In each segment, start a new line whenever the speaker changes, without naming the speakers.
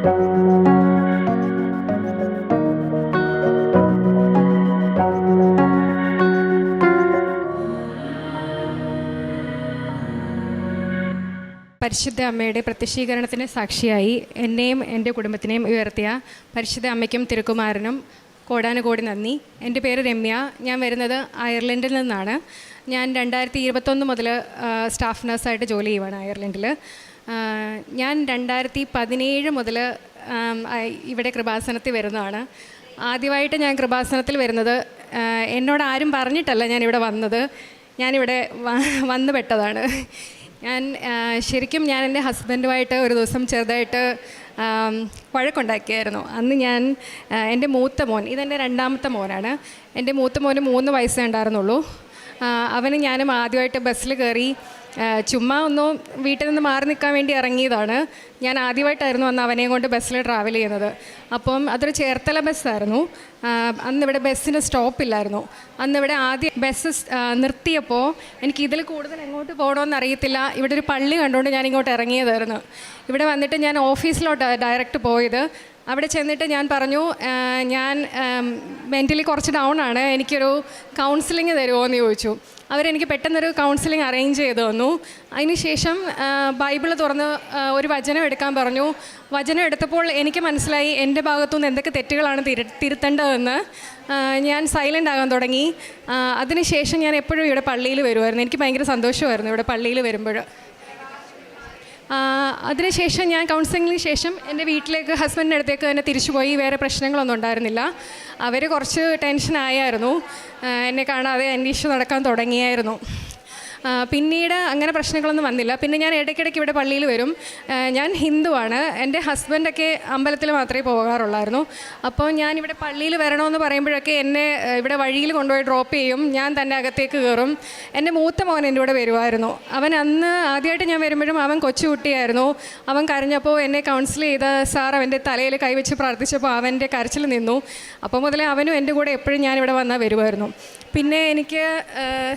പരിശുദ്ധ അമ്മയുടെ പ്രത്യക്ഷീകരണത്തിന് സാക്ഷിയായി എന്നെയും എൻ്റെ കുടുംബത്തിനെയും ഉയർത്തിയ പരിശുദ്ധ അമ്മയ്ക്കും തിരുക്കുമാരനും കോടാനുകോടി നന്ദി. എൻ്റെ പേര് രമ്യ. ഞാൻ വരുന്നത് അയർലൻഡിൽ നിന്നാണ്. ഞാൻ 2021 മുതൽ സ്റ്റാഫ് നഴ്സായിട്ട് ജോലി ചെയ്യുവാണ് അയർലൻഡിൽ. ഞാൻ 2017 മുതൽ ഇവിടെ കൃപാസനത്തിൽ വരുന്നതാണ്. ആദ്യമായിട്ട് ഞാൻ കൃപാസനത്തിൽ വരുന്നത് എന്നോട് ആരും പറഞ്ഞിട്ടല്ല ഞാനിവിടെ വന്നത്. ഞാനിവിടെ വന്നു പെട്ടതാണ്. ഞാൻ എൻ്റെ ഹസ്ബൻഡുമായിട്ട് ഒരു ദിവസം ചെറുതായിട്ട് വഴക്കുണ്ടാക്കിയായിരുന്നു. അന്ന് ഞാൻ എൻ്റെ മൂത്ത മോൻ, ഇതെൻ്റെ രണ്ടാമത്തെ മോനാണ്. എൻ്റെ മൂത്ത മോന് 3 വയസ്സേ ഉണ്ടായിരുന്നുള്ളൂ. അവന് ഞാനും ആദ്യമായിട്ട് ബസ്സിൽ കയറി ചുമ്മാ ഒന്നും വീട്ടിൽ നിന്ന് മാറി നിൽക്കാൻ വേണ്ടി ഇറങ്ങിയതാണ്. ഞാൻ ആദ്യമായിട്ടായിരുന്നു അന്ന് അവനെയും കൊണ്ട് ബസ്സിൽ ട്രാവൽ ചെയ്യുന്നത്. അപ്പം അതൊരു ചേർത്തല ബസ്സായിരുന്നു. അന്നിവിടെ ബസ്സിന് സ്റ്റോപ്പില്ലായിരുന്നു. അന്നിവിടെ ആദ്യം ബസ് നിർത്തിയപ്പോൾ എനിക്ക് ഇതിൽ കൂടുതൽ എങ്ങോട്ട് പോകണമെന്ന് അറിയത്തില്ല. ഇവിടെ ഒരു പള്ളി കണ്ടുകൊണ്ട് ഞാൻ ഇങ്ങോട്ട് ഇറങ്ങിയതായിരുന്നു. ഇവിടെ വന്നിട്ട് ഞാൻ ഓഫീസിലോട്ട് ഡയറക്റ്റ് പോയത്. അവിടെ ചെന്നിട്ട് ഞാൻ പറഞ്ഞു, ഞാൻ മെൻ്റലി കുറച്ച് ഡൗൺ ആണ്, എനിക്കൊരു കൗൺസിലിംഗ് തരുമോ എന്ന് ചോദിച്ചു. അവരെനിക്ക് പെട്ടെന്നൊരു കൗൺസിലിംഗ് അറേഞ്ച് ചെയ്ത് തന്നു. അതിനുശേഷം ബൈബിൾ തുറന്ന് ഒരു വചനം എടുക്കാൻ പറഞ്ഞു. വചനം എടുത്തപ്പോൾ എനിക്ക് മനസ്സിലായി എൻ്റെ ഭാഗത്തുനിന്ന് എന്തൊക്കെ തെറ്റുകളാണ് തിരുത്തേണ്ടതെന്ന്. ഞാൻ സൈലൻ്റ് ആകാൻ തുടങ്ങി. അതിനുശേഷം ഞാൻ എപ്പോഴും ഇവിടെ പള്ളിയിൽ വരുമായിരുന്നു. എനിക്ക് ഭയങ്കര സന്തോഷമായിരുന്നു ഇവിടെ പള്ളിയിൽ വരുമ്പോൾ. അതിനുശേഷം ഞാൻ കൗൺസിലിങ്ങിന് ശേഷം എൻ്റെ വീട്ടിലേക്ക്, ഹസ്ബൻഡിൻ്റെ അടുത്തേക്ക് തന്നെ തിരിച്ചു പോയി. വേറെ പ്രശ്നങ്ങളൊന്നും ഉണ്ടായിരുന്നില്ല. അവർ കുറച്ച് ടെൻഷനായിരുന്നു. എന്നെ കാണാതെ അന്വേഷിച്ച് നടക്കാൻ തുടങ്ങിയായിരുന്നു. പിന്നീട് അങ്ങനെ പ്രശ്നങ്ങളൊന്നും വന്നില്ല. പിന്നെ ഞാൻ ഇടയ്ക്കിടയ്ക്ക് ഇവിടെ പള്ളിയിൽ വരും. ഞാൻ ഹിന്ദുവാണ്. എൻ്റെ ഹസ്ബൻഡൊക്കെ അമ്പലത്തിൽ മാത്രമേ പോകാറുള്ളായിരുന്നു. അപ്പോൾ ഞാനിവിടെ പള്ളിയിൽ വരണമെന്ന് പറയുമ്പോഴൊക്കെ എന്നെ ഇവിടെ വഴിയിൽ കൊണ്ടുപോയി ഡ്രോപ്പ് ചെയ്യും. ഞാൻ തന്നെ അകത്തേക്ക് കയറും. എൻ്റെ മൂത്ത മോൻ എൻ്റെ കൂടെ വരുമായിരുന്നു. അവൻ അന്ന് ആദ്യമായിട്ട് ഞാൻ വരുമ്പോഴും അവൻ കൊച്ചുകുട്ടിയായിരുന്നു. അവൻ കരഞ്ഞപ്പോൾ എന്നെ കൗൺസിൽ ചെയ്ത സാർ അവൻ്റെ തലയിൽ കൈവച്ച് പ്രാർത്ഥിച്ചപ്പോൾ അവൻ്റെ കരച്ചിൽ നിന്നു. അപ്പോൾ മുതലേ അവനും എൻ്റെ കൂടെ എപ്പോഴും ഞാനിവിടെ വന്നാൽ വരുമായിരുന്നു. പിന്നെ എനിക്ക്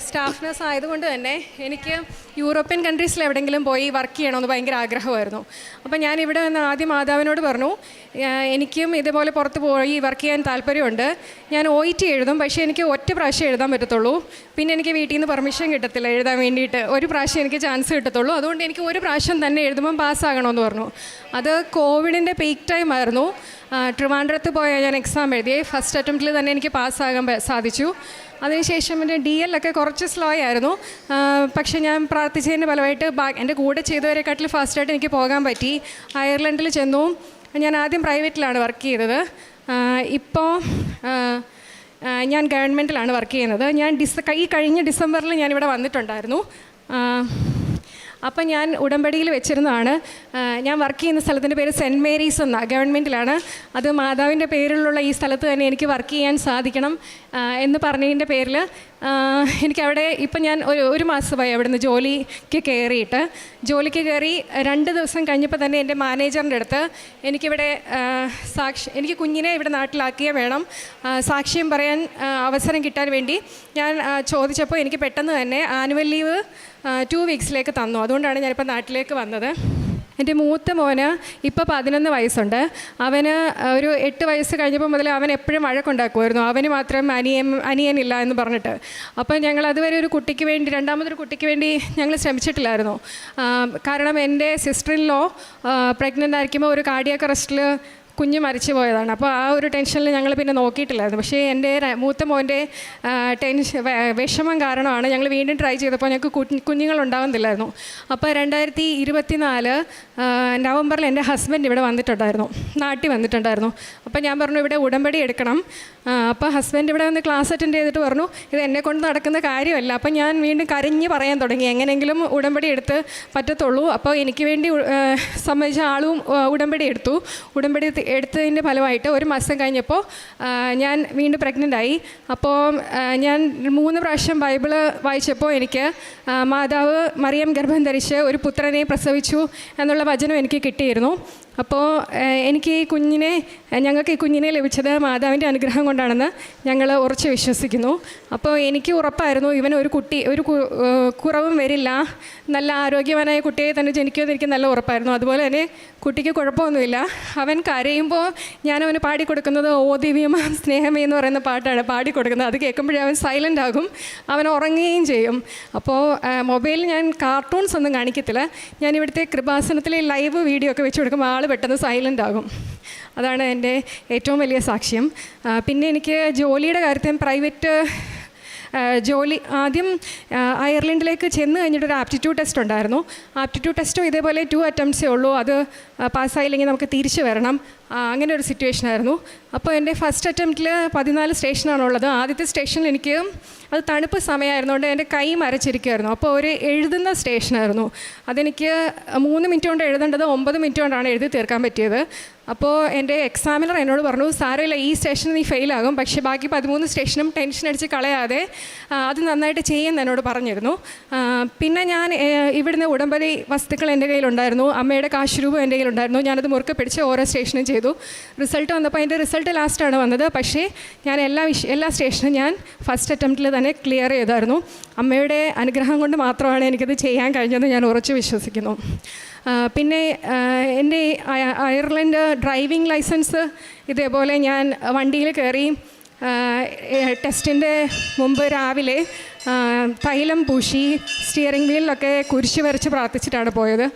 സ്റ്റാഫ് നഴ്സ് ആയതുകൊണ്ട് തന്നെ എനിക്ക് യൂറോപ്യൻ കൺട്രീസിൽ എവിടെയെങ്കിലും പോയി വർക്ക് ചെയ്യണമെന്ന് ഭയങ്കര ആഗ്രഹമായിരുന്നു. അപ്പോൾ ഞാൻ ഇവിടെ വന്ന് ആദ്യം മാതാവിനോട് പറഞ്ഞു, എനിക്കും ഇതുപോലെ പുറത്ത് പോയി വർക്ക് ചെയ്യാൻ താല്പര്യമുണ്ട്. ഞാൻ OET എഴുതും, പക്ഷേ എനിക്ക് ഒറ്റ പ്രാവശ്യം എഴുതാൻ പറ്റത്തുള്ളൂ. പിന്നെ എനിക്ക് വീട്ടിൽ നിന്ന് പെർമിഷൻ കിട്ടത്തില്ല എഴുതാൻ വേണ്ടിയിട്ട്. ഒരു പ്രാവശ്യം എനിക്ക് ചാൻസ് കിട്ടത്തുള്ളൂ. അതുകൊണ്ട് എനിക്ക് ഒരു പ്രാവശ്യം തന്നെ എഴുതുമ്പം പാസ്സാകണമെന്ന് പറഞ്ഞു. അത് കോവിഡിൻ്റെ പീക്ക് ടൈം ആയിരുന്നു. ട്രിവാൻഡ്രത്ത് പോയാൽ ഞാൻ എക്സാം എഴുതി. ഫസ്റ്റ് അറ്റംപ്റ്റിൽ തന്നെ എനിക്ക് പാസ്സാകാൻ സാധിച്ചു. അതിനുശേഷം എൻ്റെ DL ഒക്കെ കുറച്ച് സ്ലോ ആയിരുന്നു. പക്ഷേ ഞാൻ പ്രാർത്ഥിച്ചതിൻ്റെ ഫലമായിട്ട് എൻ്റെ കൂടെ ചെയ്തവരെക്കാട്ടിൽ ഫാസ്റ്റായിട്ട് എനിക്ക് പോകാൻ പറ്റി. അയർലൻഡിൽ ചെന്നു. ഞാൻ ആദ്യം പ്രൈവറ്റിലാണ് വർക്ക് ചെയ്തത്. ഇപ്പോൾ ഞാൻ ഗവൺമെൻറ്റിലാണ് വർക്ക് ചെയ്യുന്നത്. ഞാൻ ഈ കഴിഞ്ഞ ഡിസംബറിൽ ഞാനിവിടെ വന്നിട്ടുണ്ടായിരുന്നു. അപ്പം ഞാൻ ഉടമ്പടിയിൽ വെച്ചിരുന്നതാണ്. ഞാൻ വർക്ക് ചെയ്യുന്ന സ്ഥലത്തിൻ്റെ പേര് സെൻറ്റ് മേരീസ് എന്നാണ്, ഗവൺമെൻറ്റിലാണ്. അത് മാതാവിൻ്റെ പേരിലുള്ള ഈ സ്ഥലത്ത് തന്നെ എനിക്ക് വർക്ക് ചെയ്യാൻ സാധിക്കണം എന്ന് പറഞ്ഞതിൻ്റെ പേരിൽ എനിക്കവിടെ ഇപ്പം ഞാൻ ഒരു മാസമായി അവിടെ നിന്ന് ജോലിക്ക് കയറി 2 ദിവസം കഴിഞ്ഞപ്പോൾ തന്നെ എൻ്റെ മാനേജറിൻ്റെ അടുത്ത് എനിക്കിവിടെ എനിക്ക് കുഞ്ഞിനെ ഇവിടെ നാട്ടിലാക്കിയേ വേണം, സാക്ഷ്യം പറയാൻ അവസരം കിട്ടാൻ വേണ്ടി ഞാൻ ചോദിച്ചപ്പോൾ എനിക്ക് പെട്ടെന്ന് തന്നെ ആനുവൽ ലീവ് 2 വീക്സിലേക്ക് തന്നു. അതുകൊണ്ടാണ് ഞാനിപ്പോൾ നാട്ടിലേക്ക് വന്നത്. എൻ്റെ മൂത്ത മോന് ഇപ്പോൾ 11 വയസ്സുണ്ട്. അവന് ഒരു 8 വയസ്സ് കഴിഞ്ഞപ്പോൾ മുതൽ അവൻ എപ്പോഴും വഴക്കുണ്ടാക്കുമായിരുന്നു. അവന് മാത്രം അനിയനില്ല എന്ന് പറഞ്ഞിട്ട്. അപ്പോൾ ഞങ്ങൾ അതുവരെ രണ്ടാമതൊരു കുട്ടിക്ക് വേണ്ടി ഞങ്ങൾ ശ്രമിച്ചിട്ടില്ലായിരുന്നു. കാരണം എൻ്റെ സിസ്റ്റർ ഇൻ ലോ പ്രഗ്നൻ്റ് ആയിരിക്കുമ്പോൾ ഒരു കാർഡിയാക് അറസ്റ്റിൽ കുഞ്ഞ് മരിച്ചു പോയതാണ്. അപ്പോൾ ആ ഒരു ടെൻഷനിൽ ഞങ്ങൾ പിന്നെ നോക്കിയിട്ടില്ലായിരുന്നു. പക്ഷേ എൻ്റെ മൂത്ത മോൻ്റെ വിഷമം കാരണമാണ് ഞങ്ങൾ വീണ്ടും ട്രൈ ചെയ്തപ്പോൾ ഞങ്ങൾക്ക് കുഞ്ഞുങ്ങളുണ്ടാകുന്നില്ലായിരുന്നു. അപ്പോൾ 2024 നവംബറിൽ എൻ്റെ ഹസ്ബൻഡ് ഇവിടെ നാട്ടിൽ വന്നിട്ടുണ്ടായിരുന്നു. അപ്പോൾ ഞാൻ പറഞ്ഞു ഇവിടെ ഉടമ്പടി എടുക്കണം. അപ്പോൾ ഹസ്ബൻഡ് ഇവിടെ വന്ന് ക്ലാസ് അറ്റൻഡ് ചെയ്തിട്ട് പറഞ്ഞു ഇത് എന്നെക്കൊണ്ട് നടക്കുന്ന കാര്യമല്ല. അപ്പോൾ ഞാൻ വീണ്ടും കരഞ്ഞ് പറയാൻ തുടങ്ങി, എങ്ങനെയെങ്കിലും ഉടമ്പടി എടുത്ത് പറ്റത്തുള്ളൂ. അപ്പോൾ എനിക്ക് വേണ്ടി സംബന്ധിച്ച ആളും ഉടമ്പടി എടുത്തതിൻ്റെ ഫലമായിട്ട് ഒരു മാസം കഴിഞ്ഞപ്പോൾ ഞാൻ വീണ്ടും പ്രഗ്നൻ്റായി. അപ്പോൾ ഞാൻ 3 പ്രാവശ്യം ബൈബിള് വായിച്ചപ്പോൾ എനിക്ക് മാതാവ് മറിയം ഗർഭം ധരിച്ച് ഒരു പുത്രനെ പ്രസവിച്ചു എന്നുള്ള വചനം എനിക്ക് കിട്ടിയിരുന്നു. അപ്പോൾ ഞങ്ങൾക്ക് ഈ കുഞ്ഞിനെ ലഭിച്ചത് മാതാവിൻ്റെ അനുഗ്രഹം കൊണ്ടാണെന്ന് ഞങ്ങൾ ഉറച്ച് വിശ്വസിക്കുന്നു. അപ്പോൾ എനിക്ക് ഉറപ്പായിരുന്നു ഇവൻ ഒരു കുറവും വരില്ല, നല്ല ആരോഗ്യവാനായ കുട്ടിയെ തന്നെ ജനിക്കുമെന്ന് എനിക്ക് നല്ല ഉറപ്പായിരുന്നു. അതുപോലെ തന്നെ കുട്ടിക്ക് കുഴപ്പമൊന്നുമില്ല. അവൻ കരയുമ്പോൾ ഞാനവന് പാടിക്കൊടുക്കുന്നത് ഓ ദിവ്യമാം സ്നേഹമേ എന്ന് പറയുന്ന പാട്ടാണ് പാടിക്കൊടുക്കുന്നത്. അത് കേൾക്കുമ്പോഴേ അവൻ സൈലൻ്റ് ആകും, അവൻ ഉറങ്ങുകയും ചെയ്യും. അപ്പോൾ മൊബൈലിൽ ഞാൻ കാർട്ടൂൺസ് ഒന്നും കാണിക്കത്തില്ല. ഞാൻ ഇവിടുത്തെ കൃപാസനത്തിലെ ലൈവ് വീഡിയോ ഒക്കെ വെച്ച് കൊടുക്കുമ്പോൾ ആൾ പെട്ടെന്ന് സൈലൻ്റ് ആകും. അതാണ് എൻ്റെ ഏറ്റവും വലിയ സാക്ഷ്യം. പിന്നെ എനിക്ക് ജോലിയുടെ കാര്യത്തിൽ പ്രൈവറ്റ് ജോലി ആദ്യം അയർലൻഡിലേക്ക് ചെന്ന് കഴിഞ്ഞിട്ടൊരു ആപ്റ്റിറ്റ്യൂഡ് ടെസ്റ്റ് ഉണ്ടായിരുന്നു. ആപ്റ്റിറ്റ്യൂഡ് ടെസ്റ്റും ഇതേപോലെ 2 അറ്റംപ്റ്റ്സേ ഉള്ളൂ. അത് പാസ്സായില്ലെങ്കിൽ നമുക്ക് തിരിച്ചു വരണം. അങ്ങനെ ഒരു സിറ്റുവേഷനായിരുന്നു. അപ്പോൾ എൻ്റെ ഫസ്റ്റ് അറ്റംപ്റ്റിൽ 14 സ്റ്റേഷനാണുള്ളത്. ആദ്യത്തെ സ്റ്റേഷനിൽ എനിക്ക് അത് തണുപ്പ് സമയമായിരുന്നുകൊണ്ട് എൻ്റെ കൈ മരച്ചിരിക്കുമായിരുന്നു. അപ്പോൾ ഒരു എഴുതുന്ന സ്റ്റേഷനായിരുന്നു. അതെനിക്ക് 3 മിനിറ്റ് കൊണ്ട് എഴുതേണ്ടത് 9 മിനിറ്റ് കൊണ്ടാണ് എഴുതി തീർക്കാൻ പറ്റിയത്. അപ്പോൾ എൻ്റെ എക്സാമിനർ എന്നോട് പറഞ്ഞു, സാരമില്ല, ഈ സ്റ്റേഷനിൽ നീ ഫെയിലാകും, പക്ഷേ ബാക്കി 13 സ്റ്റേഷനും ടെൻഷൻ അടിച്ച് കളയാതെ അത് നന്നായിട്ട് ചെയ്യുമെന്ന് എന്നോട് പറഞ്ഞിരുന്നു. പിന്നെ ഞാൻ ഇവിടുന്ന് ഉടമ്പടി വസ്തുക്കൾ എൻ്റെ കയ്യിലുണ്ടായിരുന്നു, അമ്മയുടെ കാശ് രൂപ എൻ്റെ കയ്യിലുണ്ടായിരുന്നു. ഞാനത് മുറുക്കെ പിടിച്ച് ഓരോ സ്റ്റേഷനും ചെയ്തു. റിസൾട്ട് വന്നപ്പോൾ അതിൻ്റെ റിസൾട്ട് ലാസ്റ്റാണ് വന്നത്. പക്ഷേ ഞാൻ എല്ലാ സ്റ്റേഷനും ഞാൻ ഫസ്റ്റ് അറ്റംപ്റ്റിൽ തന്നെ ക്ലിയർ ചെയ്തായിരുന്നു. അമ്മയുടെ അനുഗ്രഹം കൊണ്ട് മാത്രമാണ് എനിക്കത് ചെയ്യാൻ കഴിഞ്ഞതെന്ന് ഞാൻ ഉറച്ചു വിശ്വസിക്കുന്നു. പിന്നെ എൻ്റെ അയർലൻഡ് ഡ്രൈവിംഗ് ലൈസൻസ് ഇതേപോലെ ഞാൻ വണ്ടിയിൽ കയറി ടെസ്റ്റിൻ്റെ മുമ്പ് രാവിലെ തൈലം പൂശി സ്റ്റിയറിംഗ് വീലിലൊക്കെ കുരിശ് വരച്ച് പ്രാർത്ഥിച്ചിട്ടാണ് പോയത്.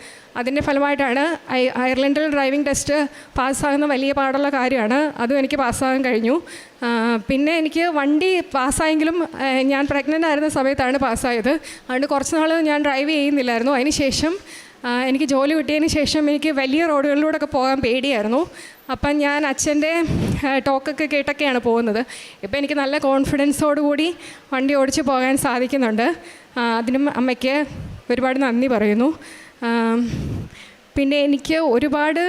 അതിൻ്റെ ഫലമായിട്ടാണ് അയർലൻഡിൽ ഡ്രൈവിംഗ് ടെസ്റ്റ് പാസ്സാകുന്ന വലിയ പാടുള്ള കാര്യമാണ്. അതും എനിക്ക് പാസ്സാകാൻ കഴിഞ്ഞു. പിന്നെ എനിക്ക് വണ്ടി പാസ്സായെങ്കിലും ഞാൻ പ്രഗ്നൻ്റ് ആയിരുന്ന സമയത്താണ് പാസ്സായത്. അതുകൊണ്ട് കുറച്ച് നാൾ ഞാൻ ഡ്രൈവ് ചെയ്യുന്നില്ലായിരുന്നു. അതിന് ശേഷം എനിക്ക് ജോലി കിട്ടിയതിന് ശേഷം എനിക്ക് വലിയ റോഡുകളിലൂടെയൊക്കെ പോകാൻ പേടിയായിരുന്നു. അപ്പം ഞാൻ അച്ഛൻ്റെ ടോക്കൊക്കെ കേട്ടൊക്കെയാണ് പോകുന്നത്. ഇപ്പം എനിക്ക് നല്ല കോൺഫിഡൻസോടുകൂടി വണ്ടി ഓടിച്ച് പോകാൻ സാധിക്കുന്നുണ്ട്. അതിനും അമ്മയ്ക്ക് ഒരുപാട് നന്ദി പറയുന്നു. പിന്നെ എനിക്ക് ഒരുപാട്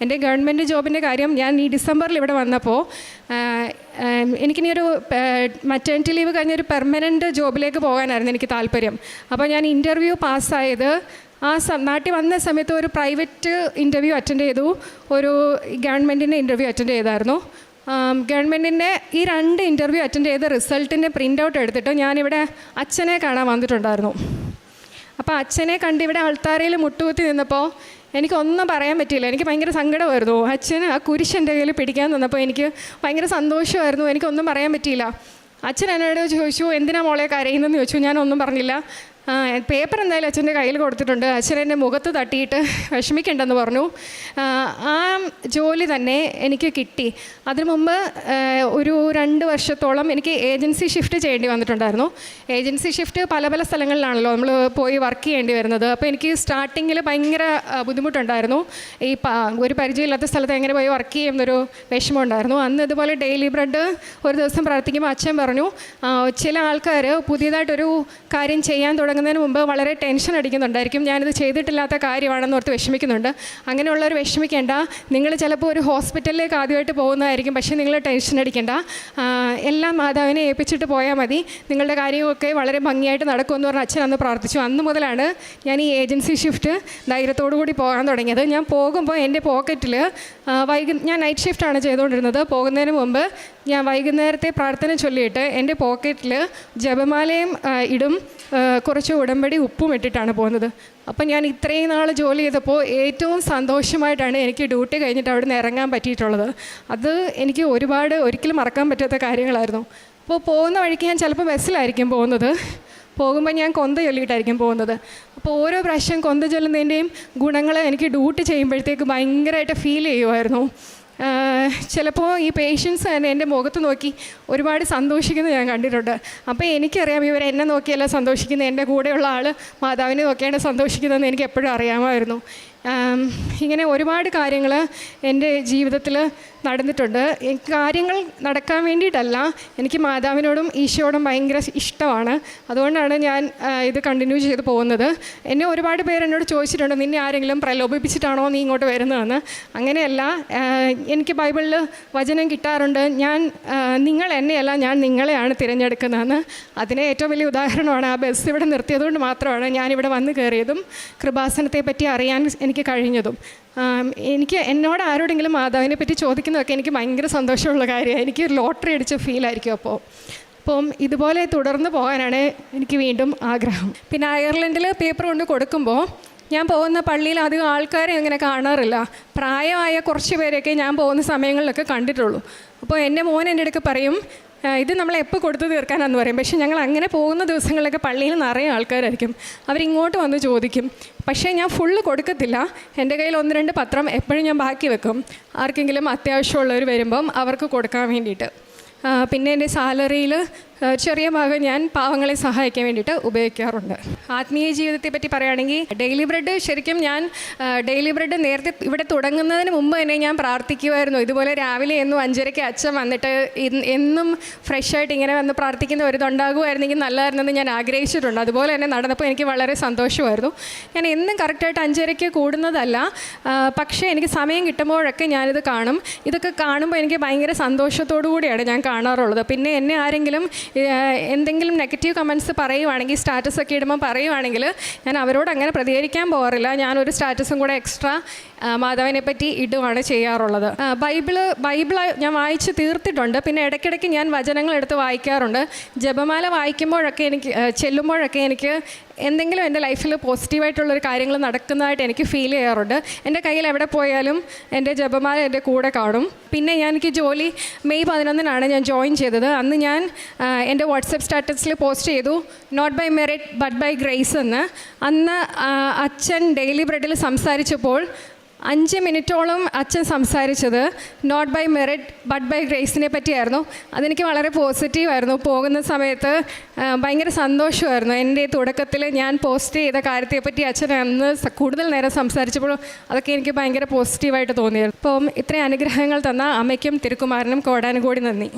എൻ്റെ ഗവൺമെൻറ് ജോബിൻ്റെ കാര്യം, ഞാൻ ഈ ഡിസംബറിൽ ഇവിടെ വന്നപ്പോൾ എനിക്കിനി ഒരു മറ്റേണിറ്റി ലീവ് കഴിഞ്ഞൊരു പെർമനൻറ്റ് ജോബിലേക്ക് പോകാനായിരുന്നു എനിക്ക് താല്പര്യം. അപ്പോൾ ഞാൻ ഇൻ്റർവ്യൂ പാസ്സായത് നാട്ടിൽ വന്ന സമയത്ത് ഒരു പ്രൈവറ്റ് ഇൻ്റർവ്യൂ അറ്റൻഡ് ചെയ്തു, ഒരു ഗവൺമെൻറ്റിൻ്റെ ഇൻ്റർവ്യൂ അറ്റൻഡ് ചെയ്തായിരുന്നു. ഗവൺമെൻറ്റിൻ്റെ ഈ 2 ഇൻ്റർവ്യൂ അറ്റൻഡ് ചെയ്ത് റിസൾട്ടിൻ്റെ പ്രിൻ്റ് ഔട്ട് എടുത്തിട്ട് ഞാനിവിടെ അച്ഛനെ കാണാൻ വന്നിട്ടുണ്ടായിരുന്നു. അപ്പോൾ അച്ഛനെ കണ്ട് ഇവിടെ അൾത്താരയിൽ മുട്ടുകുത്തി നിന്നപ്പോൾ എനിക്കൊന്നും പറയാൻ പറ്റിയില്ല. എനിക്ക് ഭയങ്കര സങ്കടമായിരുന്നു. അച്ഛൻ ആ കുരിശ് എൻ്റെ കയ്യിൽ പിടിക്കാൻ തന്നപ്പോൾ എനിക്ക് ഭയങ്കര സന്തോഷമായിരുന്നു. എനിക്കൊന്നും പറയാൻ പറ്റിയില്ല. അച്ഛൻ എന്നോട് ചോദിച്ചു, എന്തിനാ മോളെ കരയുന്നതെന്ന് ചോദിച്ചു. ഞാനൊന്നും പറഞ്ഞില്ല. പേപ്പർ എന്തായാലും അച്ഛൻ്റെ കയ്യിൽ കൊടുത്തിട്ടുണ്ട്. അച്ഛൻ എൻ്റെ മുഖത്ത് തട്ടിയിട്ട് വിഷമിക്കണ്ടെന്ന് പറഞ്ഞു. ആ ജോലി തന്നെ എനിക്ക് കിട്ടി. അതിനു മുമ്പ് ഒരു 2 വർഷത്തോളം എനിക്ക് ഏജൻസി ഷിഫ്റ്റ് ചെയ്യേണ്ടി വന്നിട്ടുണ്ടായിരുന്നു. ഏജൻസി ഷിഫ്റ്റ് പല സ്ഥലങ്ങളിലാണല്ലോ നമ്മൾ പോയി വർക്ക് ചെയ്യേണ്ടി വരുന്നത്. അപ്പോൾ എനിക്ക് സ്റ്റാർട്ടിങ്ങിൽ ഭയങ്കര ബുദ്ധിമുട്ടുണ്ടായിരുന്നു. ഈ ഒരു പരിചയമില്ലാത്ത സ്ഥലത്ത് എങ്ങനെ പോയി വർക്ക് ചെയ്യുന്നൊരു വിഷമം ഉണ്ടായിരുന്നു. അന്ന് ഇതുപോലെ ഡെയിലി ബ്രെഡ് ഒരു ദിവസം പ്രവർത്തിക്കുമ്പോൾ അച്ഛൻ പറഞ്ഞു, ചില ആൾക്കാർ പുതിയതായിട്ടൊരു കാര്യം ചെയ്യാൻ തുടങ്ങുന്നതിന് മുമ്പ് വളരെ ടെൻഷൻ അടിക്കുന്നുണ്ടായിരിക്കും, ഞാനിത് ചെയ്തിട്ടില്ലാത്ത കാര്യമാണെന്ന് ഓർത്ത് വിഷമിക്കുന്നുണ്ട്. അങ്ങനെയുള്ളവർ വിഷമിക്കേണ്ട. നിങ്ങൾ ചിലപ്പോൾ ഒരു ഹോസ്പിറ്റലിലേക്ക് ആദ്യമായിട്ട് പോകുന്നതായിരിക്കും, പക്ഷേ നിങ്ങൾ ടെൻഷൻ അടിക്കേണ്ട. എല്ലാം മാതാവിനെ ഏൽപ്പിച്ചിട്ട് പോയാൽ മതി, നിങ്ങളുടെ കാര്യമൊക്കെ വളരെ ഭംഗിയായിട്ട് നടക്കുമെന്ന് പറഞ്ഞ് അച്ഛൻ അന്ന് പ്രാർത്ഥിച്ചു. അന്ന് മുതലാണ് ഞാൻ ഈ ഏജൻസി ഷിഫ്റ്റ് ധൈര്യത്തോടു കൂടി പോകാൻ തുടങ്ങിയത്. ഞാൻ പോകുമ്പോൾ എൻ്റെ പോക്കറ്റിൽ ഞാൻ നൈറ്റ് ഷിഫ്റ്റാണ് ചെയ്തുകൊണ്ടിരുന്നത്. പോകുന്നതിന് മുമ്പ് ഞാൻ വൈകുന്നേരത്തെ പ്രാർത്ഥന ചൊല്ലിയിട്ട് എൻ്റെ പോക്കറ്റിൽ ജപമാലയും ഇടും, കുറച്ച് ഉടമ്പടി ഉപ്പും ഇട്ടിട്ടാണ് പോകുന്നത്. അപ്പം ഞാൻ ഇത്രയും നാൾ ജോലി ചെയ്തപ്പോൾ ഏറ്റവും സന്തോഷമായിട്ടാണ് എനിക്ക് ഡ്യൂട്ടി കഴിഞ്ഞിട്ട് അവിടെ നിന്ന് ഇറങ്ങാൻ പറ്റിയിട്ടുള്ളത്. അത് എനിക്ക് ഒരിക്കലും മറക്കാൻ പറ്റാത്ത കാര്യങ്ങളായിരുന്നു. അപ്പോൾ പോകുന്ന വഴിക്ക് ഞാൻ ചിലപ്പോൾ ബസ്സിലായിരിക്കും പോകുമ്പോൾ ഞാൻ കൊന്ത ചൊല്ലിയിട്ടായിരിക്കും പോകുന്നത്. അപ്പോൾ ഓരോ പ്രാവശ്യം കൊന്ത ചൊല്ലുന്നതിൻ്റെയും ഗുണങ്ങൾ എനിക്ക് ഡ്യൂട്ടി ചെയ്യുമ്പോഴത്തേക്ക് ഭയങ്കരമായിട്ട് ഫീൽ ചെയ്യുമായിരുന്നു. ചിലപ്പോൾ ഈ പേഷ്യൻസ് തന്നെ എൻ്റെ മുഖത്ത് നോക്കി ഒരുപാട് സന്തോഷിക്കുന്നത് ഞാൻ കണ്ടിട്ടുണ്ട്. അപ്പോൾ എനിക്കറിയാം എന്നെ നോക്കിയല്ല സന്തോഷിക്കുന്നത്, എൻ്റെ കൂടെയുള്ള ആൾ മാതാവിനെ നോക്കിയാണ് സന്തോഷിക്കുന്നതെന്ന് എനിക്ക് എപ്പോഴും അറിയാമായിരുന്നു. ഇങ്ങനെ ഒരുപാട് കാര്യങ്ങൾ എൻ്റെ ജീവിതത്തിൽ നടന്നിട്ടുണ്ട്. എനിക്ക് കാര്യങ്ങൾ നടക്കാൻ വേണ്ടിയിട്ടല്ല, എനിക്ക് മാതാവിനോടും ഈശോയോടും ഭയങ്കര ഇഷ്ടമാണ്. അതുകൊണ്ടാണ് ഞാൻ ഇത് കണ്ടിന്യൂ ചെയ്ത് പോകുന്നത്. എന്നെ ഒരുപാട് പേര് എന്നോട് ചോദിച്ചിട്ടുണ്ട്, നിന്നെ ആരെങ്കിലും പ്രലോഭിപ്പിച്ചിട്ടാണോ നീ ഇങ്ങോട്ട് വരുന്നതെന്ന്. അങ്ങനെയല്ല, എനിക്ക് ബൈബിളിൽ വചനം കിട്ടാറുണ്ട്, നിങ്ങൾ എന്നെയല്ല, ഞാൻ നിങ്ങളെയാണ് തിരഞ്ഞെടുക്കുന്നതെന്ന്. അതിന് ഏറ്റവും വലിയ ഉദാഹരണമാണ് ആ ബസ് ഇവിടെ നിർത്തിയതുകൊണ്ട് മാത്രമാണ് ഞാനിവിടെ വന്ന് കയറിയതും കൃപാസനത്തെ പറ്റി അറിയാൻ എനിക്ക് കഴിഞ്ഞതും. എന്നോട് ആരോടെങ്കിലും മാതാവിനെ പറ്റി ചോദിക്കുന്നതൊക്കെ എനിക്ക് ഭയങ്കര സന്തോഷമുള്ള കാര്യമാണ്. എനിക്ക് ലോട്ടറി അടിച്ച ഫീലായിരിക്കും. അപ്പം ഇതുപോലെ തുടർന്ന് പോകാനാണ് എനിക്ക് വീണ്ടും ആഗ്രഹം. പിന്നെ അയർലൻഡിൽ പേപ്പർ കൊണ്ട് കൊടുക്കുമ്പോൾ ഞാൻ പോകുന്ന പള്ളിയിൽ അധികം ആൾക്കാരെ അങ്ങനെ കാണാറില്ല. പ്രായമായ കുറച്ച് പേരെയൊക്കെ ഞാൻ പോകുന്ന സമയങ്ങളിലൊക്കെ കണ്ടിട്ടുള്ളൂ. അപ്പോൾ എൻ്റെ മോൻ എൻ്റെ അടുക്ക് പറയും, ഇത് നമ്മൾ എപ്പോൾ കൊടുത്തു തീർക്കാനാന്ന് പറയും. പക്ഷേ ഞങ്ങൾ അങ്ങനെ പോകുന്ന ദിവസങ്ങളിലൊക്കെ പള്ളിയിൽ നിറയെ ആൾക്കാരായിരിക്കും. അവരിങ്ങോട്ട് വന്ന് ചോദിക്കും. പക്ഷേ ഞാൻ ഫുള്ള് കൊടുക്കത്തില്ല. എൻ്റെ കയ്യിൽ 1-2 പത്രം എപ്പോഴും ഞാൻ ബാക്കി വെക്കും, ആർക്കെങ്കിലും അത്യാവശ്യമുള്ളവർ വരുമ്പം അവർക്ക് കൊടുക്കാൻ വേണ്ടിയിട്ട്. പിന്നെ എൻ്റെ സാലറിയിൽ ചെറിയ ഭാഗം ഞാൻ പാവങ്ങളെ സഹായിക്കാൻ വേണ്ടിയിട്ട് ഉപയോഗിക്കാറുണ്ട്. ആത്മീയ ജീവിതത്തെ പറ്റി പറയുകയാണെങ്കിൽ ഡെയിലി ബ്രെഡ്, ശരിക്കും ഞാൻ ഡെയിലി ബ്രെഡ് നേരത്തെ ഇവിടെ തുടങ്ങുന്നതിന് മുമ്പ് തന്നെ ഞാൻ പ്രാർത്ഥിക്കുമായിരുന്നു. ഇതുപോലെ രാവിലെ എന്നും 5:30 അച്ഛൻ വന്നിട്ട് എന്നും ഫ്രഷായിട്ട് ഇങ്ങനെ വന്ന് പ്രാർത്ഥിക്കുന്ന ഒരു ഇതുണ്ടാകുമായിരുന്നെങ്കിൽ നല്ലതായിരുന്നെന്ന് ഞാൻ ആഗ്രഹിച്ചിട്ടുണ്ട്. അതുപോലെ തന്നെ നടന്നപ്പോൾ എനിക്ക് വളരെ സന്തോഷമായിരുന്നു. ഞാൻ എന്നും കറക്റ്റായിട്ട് 5:30 കൂടുന്നതല്ല, പക്ഷേ എനിക്ക് സമയം കിട്ടുമ്പോഴൊക്കെ ഞാനിത് കാണും. ഇതൊക്കെ കാണുമ്പോൾ എനിക്ക് ഭയങ്കര സന്തോഷത്തോടു കൂടിയാണ് ഞാൻ കാണാറുള്ളത്. പിന്നെ എന്നെ ആരെങ്കിലും എന്തെങ്കിലും നെഗറ്റീവ് കമൻറ്റ്സ് പറയുവാണെങ്കിൽ, സ്റ്റാറ്റസൊക്കെ ഇടുമ്പോൾ പറയുവാണെങ്കിൽ ഞാൻ അവരോട് അങ്ങനെ പ്രതികരിക്കാൻ പോകാറില്ല. ഞാനൊരു സ്റ്റാറ്റസും കൂടെ എക്സ്ട്രാ മാതാവിനെ പറ്റി ഇടുവാണ് ചെയ്യാറുള്ളത്. ബൈബിൾ ഞാൻ വായിച്ച് തീർത്തിട്ടുണ്ട്. പിന്നെ ഇടയ്ക്കിടയ്ക്ക് ഞാൻ വചനങ്ങൾ എടുത്ത് വായിക്കാറുണ്ട്. ജപമാല വായിക്കുമ്പോഴൊക്കെ ചെല്ലുമ്പോഴൊക്കെ എനിക്ക് എന്തെങ്കിലും എൻ്റെ ലൈഫിൽ പോസിറ്റീവായിട്ടുള്ളൊരു കാര്യങ്ങൾ നടക്കുന്നതായിട്ട് എനിക്ക് ഫീൽ ചെയ്യാറുണ്ട്. എൻ്റെ കയ്യിൽ എവിടെ പോയാലും എൻ്റെ ജപമാല എൻ്റെ കൂടെ കാണും. പിന്നെ എനിക്ക് ജോലി മെയ് 11-നാണ് ഞാൻ ജോയിൻ ചെയ്തത്. അന്ന് ഞാൻ എൻ്റെ വാട്സപ്പ് സ്റ്റാറ്റസിൽ പോസ്റ്റ് ചെയ്തു, not by merit but by grace എന്ന്. അന്ന് അച്ഛൻ ഡെയിലി ബ്രെഡിൽ സംസാരിച്ചപ്പോൾ 5 മിനിറ്റോളം അച്ഛൻ സംസാരിച്ചത് not by merit but by ഗ്രേസിനെ പറ്റിയായിരുന്നു. അതെനിക്ക് വളരെ പോസിറ്റീവായിരുന്നു. പോകുന്ന സമയത്ത് ഭയങ്കര സന്തോഷമായിരുന്നു. എൻ്റെ തുടക്കത്തിൽ ഞാൻ പോസ്റ്റ് ചെയ്ത കാര്യത്തെപ്പറ്റി അച്ഛൻ അന്ന് കൂടുതൽ നേരം സംസാരിച്ചപ്പോൾ അതൊക്കെ എനിക്ക് ഭയങ്കര പോസിറ്റീവായിട്ട് തോന്നിയിരുന്നു. അപ്പം ഇത്രയും അനുഗ്രഹങ്ങൾ തന്ന അമ്മയ്ക്കും തിരുക്കുമാരനും കോടാനുകോടി നന്ദി.